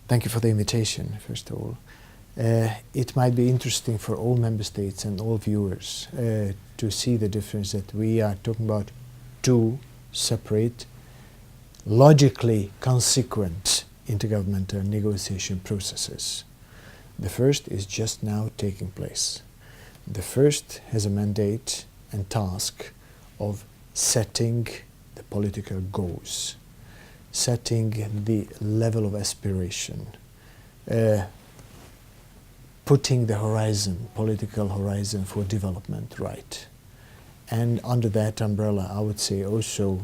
Thank you for the invitation, first of all. It might be interesting for all member states and all viewers to see the difference that we are talking about two separate, logically consequent intergovernmental negotiation processes. The first is just now taking place. The first has a mandate and task of setting the political goals, setting the level of aspiration, putting the horizon, political horizon for development right. And under that umbrella, I would say also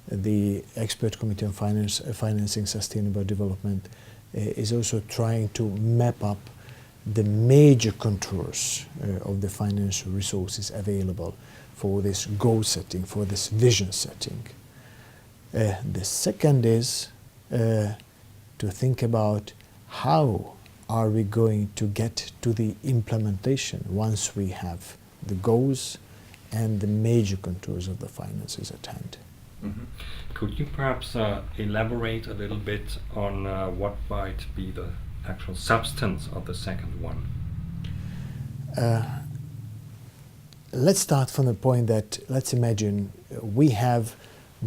the Expert Committee on Financing Sustainable Development is also trying to map up the major contours of the financial resources available for this goal setting, for this vision setting. The second is to think about how are we going to get to the implementation once we have the goals and the major contours of the finances at hand. Mm-hmm. Could you perhaps elaborate a little bit on what might be the actual substance of the second one? Let's start from the point that, let's imagine we have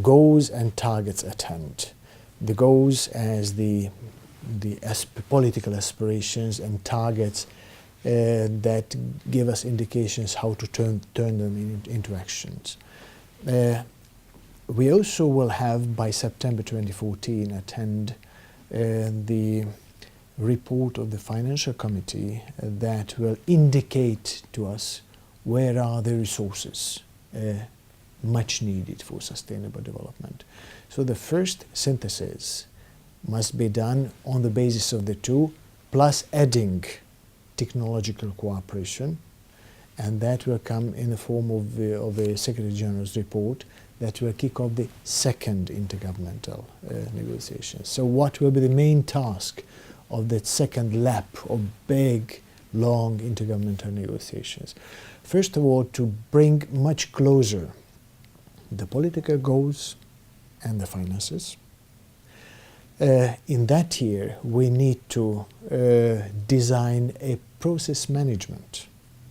goals and targets at hand. The goals as the political aspirations and targets that give us indications how to turn them into actions. We also will have, by September 2014, at hand the report of the Financial Committee that will indicate to us where are the resources much needed for sustainable development. So the first synthesis must be done on the basis of the two, plus adding technological cooperation, and that will come in the form of the Secretary General's report that will kick off the second intergovernmental negotiations. So what will be the main task of that second lap of big, long intergovernmental negotiations? First of all, to bring much closer the political goals and the finances. In that year, we need to design a process management,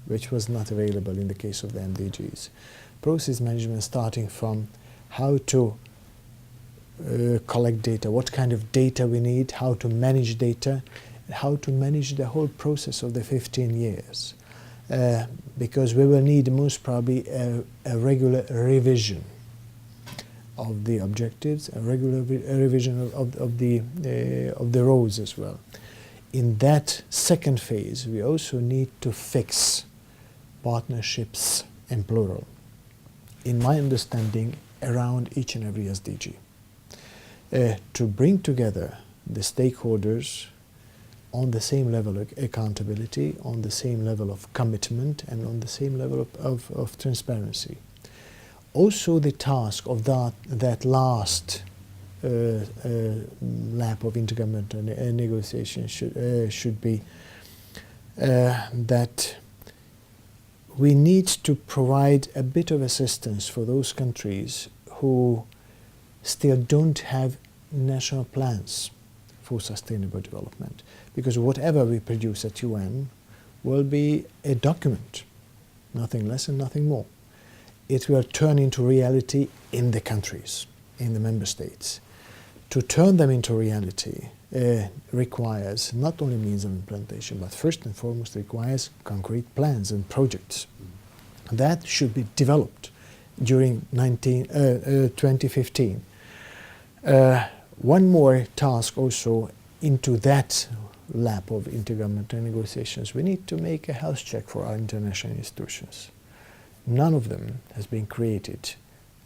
which was not available in the case of the MDGs. Process management starting from how to collect data, what kind of data we need, how to manage data, and how to manage the whole process of the 15 years. Because we will need most probably a regular revision of the objectives, a regular revision of the roads as well. In that second phase, we also need to fix partnerships in plural, in my understanding, around each and every SDG. To bring together the stakeholders on the same level of accountability, on the same level of commitment, and on the same level of transparency. Also the task of that last lap of intergovernmental negotiations should be that we need to provide a bit of assistance for those countries who still don't have national plans for sustainable development. Because whatever we produce at UN will be a document, nothing less and nothing more. It will turn into reality in the countries, in the member states. To turn them into reality requires not only means of implementation, but first and foremost requires concrete plans and projects. That should be developed during 2015. One more task also into that lap of intergovernmental negotiations, we need to make a health check for our international institutions. None of them has been created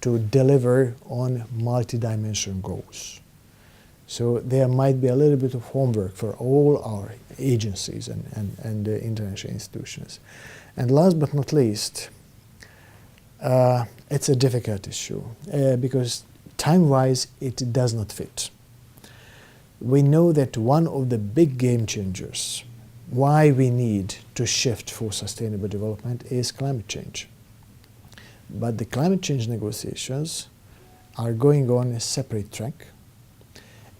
to deliver on multi-dimensional goals. So there might be a little bit of homework for all our agencies and international institutions. And last but not least, it's a difficult issue because time-wise it does not fit. We know that one of the big game changers why we need to shift for sustainable development is climate change. But the climate change negotiations are going on a separate track,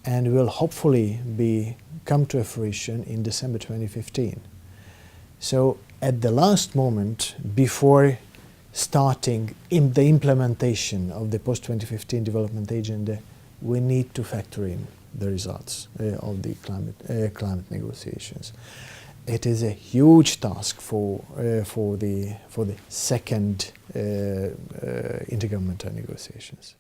and will hopefully come to a fruition in December 2015. So at the last moment, before starting the implementation of the post-2015 development agenda, we need to factor in the results of the climate negotiations. It is a huge task for the second intergovernmental negotiations.